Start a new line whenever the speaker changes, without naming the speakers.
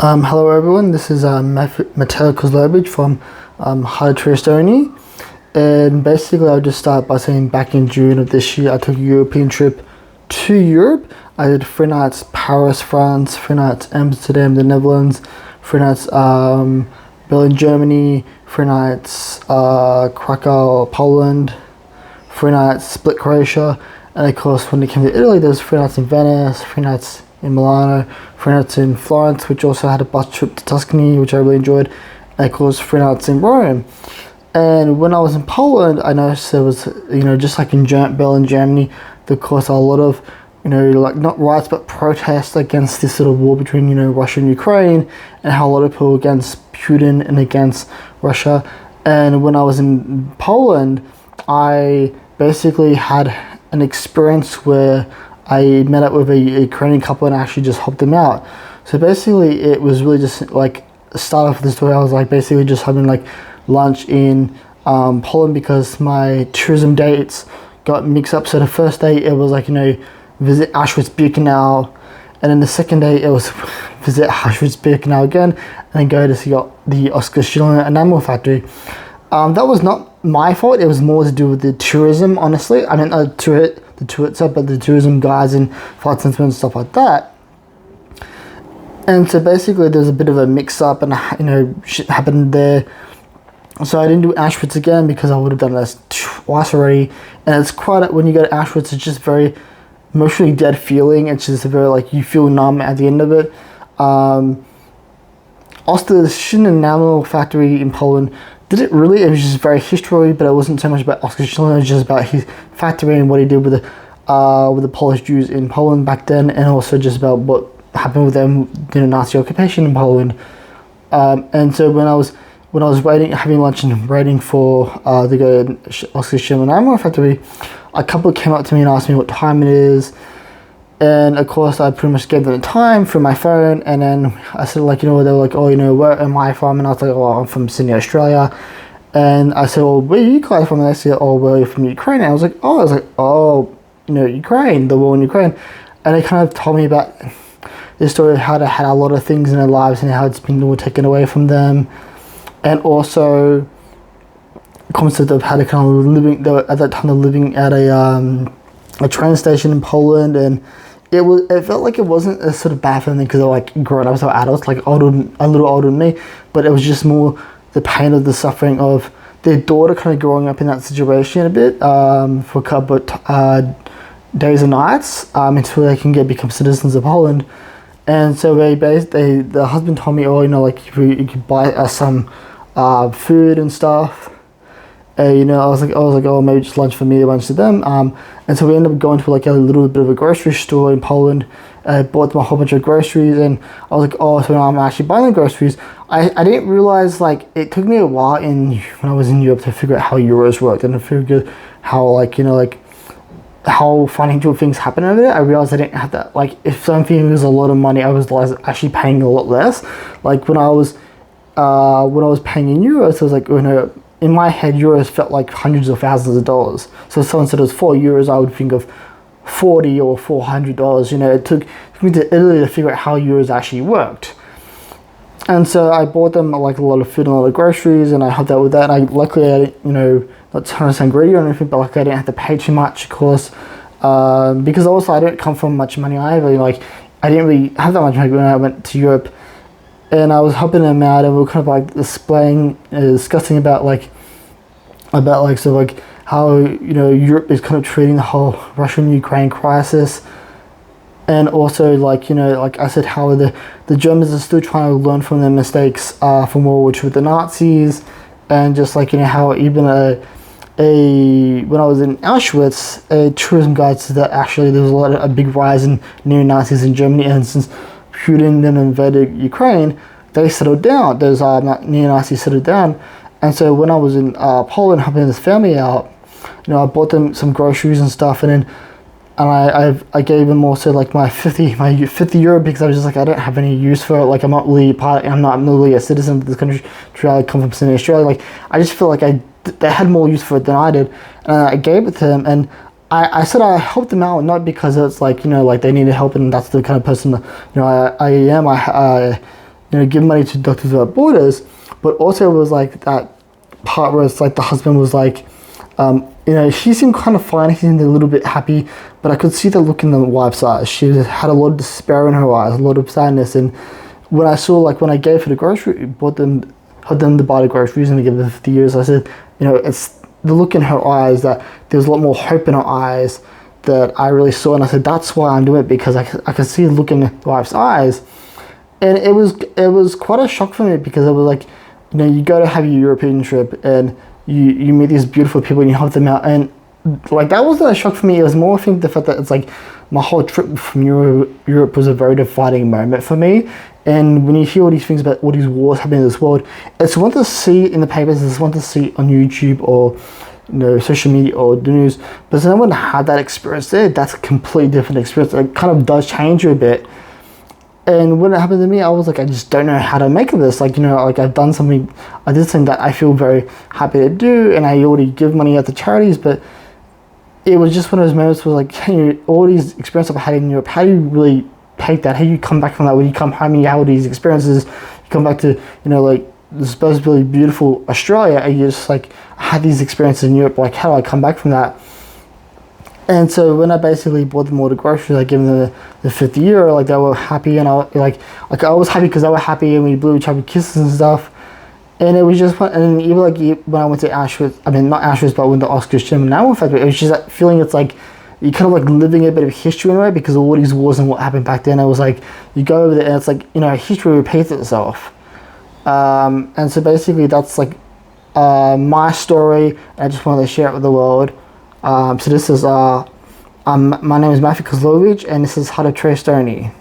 Hello everyone, this is Mateo Kozlobich from Hard to Estonia, and basically I'll just start by saying back in June of this year I took a European trip to Europe. I did 3 nights Paris, France, 3 nights Amsterdam, the Netherlands, 3 nights Berlin, Germany, 3 nights Krakow, Poland, 3 nights Split, Croatia, and of course when it came to Italy there was 3 nights in Venice, 3 nights in Milano, 3 nights in Florence, which also had a bus trip to Tuscany, which I really enjoyed, and of course 3 nights in Rome. And when I was in Poland, I noticed there was, just like in Berlin, Germany, there caused a lot of, like not riots but protests against this sort of war between, Russia and Ukraine, and how a lot of people were against Putin and against Russia. And when I was in Poland, I basically had an experience where I met up with a Ukrainian couple and I actually just helped them out. So basically it was really just like, start off with the story, I was like basically just having like lunch in Poland because my tourism dates got mixed up. So the first day it was like, visit Auschwitz-Birkenau, and then the second day it was visit Auschwitz-Birkenau again, and then go to see the Oscar Schindler enamel factory. That was not my fault, it was more to do with the tourism, honestly. I mean, the tour itself, but the tourism guides and flight attendants and stuff like that. And so basically there's a bit of a mix-up and, shit happened there. So I didn't do Auschwitz again because I would have done this twice already. And it's quite, when you go to Auschwitz, it's just very emotionally dead feeling. It's just very, like, you feel numb at the end of it. Also, the Schindler enamel factory in Poland, it was just very history, but it wasn't so much about Oscar Schindler, it was just about his factory and what he did with the Polish Jews in Poland back then, and also just about what happened with them during Nazi occupation in Poland. And so when I was having lunch and waiting for to go to Oscar Schindler enamel factory, a couple came up to me and asked me what time it is. And of course, I pretty much gave them the time through my phone, and then I said, like, they were like, oh, where am I from? And I was like, oh, I'm from Sydney, Australia. And I said, well, where are you guys from? And they said, oh, we're from Ukraine. And I was like, oh, Ukraine, the war in Ukraine. And they kind of told me about the story of how they had a lot of things in their lives and how it's been all taken away from them. And also the concept of how they kind of living, at that time they're living at a train station in Poland, and it felt like it wasn't a sort of bad for them because they're like grown up, so adults, like a little older than me, but it was just more the pain of the suffering of their daughter kind of growing up in that situation a bit for a couple of days and nights until they can become citizens of Poland. And so the husband told me, like you could buy us some food and stuff. I was like, oh, maybe just lunch for me, lunch to them. And so we ended up going to like a little bit of a grocery store in Poland. I bought them a whole bunch of groceries, and I was like, oh, so now I'm actually buying the groceries. I didn't realize, like, it took me a while when I was in Europe to figure out how euros worked and to figure how, how financial things happen over there. I realized I didn't have that. Like, if something was a lot of money, I was actually paying a lot less. Like when I was paying in euros, I was like, in my head, euros felt like hundreds of thousands of dollars. So if someone said it was 4 euros, I would think of $40 or $400. It took me to Italy to figure out how euros actually worked. And so I bought them like a lot of food and a lot of groceries, and I helped out with that. And luckily, I didn't, not trying to sound greedy or anything, but luckily I didn't have to pay too much, of course, because also I don't come from much money either. Like, I didn't really have that much money when I went to Europe. And I was helping them out, and we were kind of like discussing about sort of like how Europe is kind of treating the whole Russian-Ukraine crisis, and also like I said, how the Germans are still trying to learn from their mistakes from World War II with the Nazis, and just like how even when I was in Auschwitz, a tourism guide said that actually there was a big rise in neo-Nazis in Germany, and since Putin then invaded Ukraine, they settled down. Those neo-Nazis settled down. And so when I was in Poland helping this family out, I bought them some groceries and stuff, and I gave them also like my 50 euro, because I was just like, I don't have any use for it. Like, I'm not really a citizen of this country. I come from Sydney, Australia. Like, I just feel like they had more use for it than I did, and I gave it to them. And I said I helped them out, not because it's like, like they needed help and that's the kind of person, I am. give money to Doctors Without Borders, but also it was like that part where it's like the husband was like, she seemed kind of fine, he seemed a little bit happy, but I could see the look in the wife's eyes. She had a lot of despair in her eyes, a lot of sadness. And when I gave her the grocery, helped them to buy the groceries and to give them 50 years, I said, it's the look in her eyes, that there was a lot more hope in her eyes that I really saw. And I said, that's why I'm doing it, because I could see the look in the wife's eyes. And it was quite a shock for me, because it was like, you go to have your European trip and you meet these beautiful people and you help them out, and like that wasn't a shock for me. It was more, I think, the fact that it's like my whole trip from Europe was a very defining moment for me. And when you hear all these things about all these wars happening in this world, it's one to see in the papers, it's one to see on YouTube or social media or the news, but someone had that experience there, that's a completely different experience. It kind of does change you a bit. And when it happened to me, I was like, I just don't know how to make of this. Like, like I did something that I feel very happy to do, and I already give money out to charities, but it was just one of those moments where like, hey, all these experiences I've had in Europe, how do you really take that? How do you come back from that? When you come home and you have all these experiences, you come back to, like the supposedly beautiful Australia, and you're just like, I had these experiences in Europe, like how do I come back from that? And so when I basically bought them all the groceries, I gave them the €50, like they were happy, and I was happy because they were happy, and we blew each other kisses and stuff. And it was just fun. And even like when I went to Auschwitz, I mean not Auschwitz, but I went to Auschwitz now factory, it was just that feeling. It's like you kind of like living a bit of history in a way, because of all these wars and what happened back then. It was like you go over there and it's like history repeats itself. And so basically that's like my story. I just wanted to share it with the world. So this is my name is Matthew Kozlovich, and this is How to Trace Stony.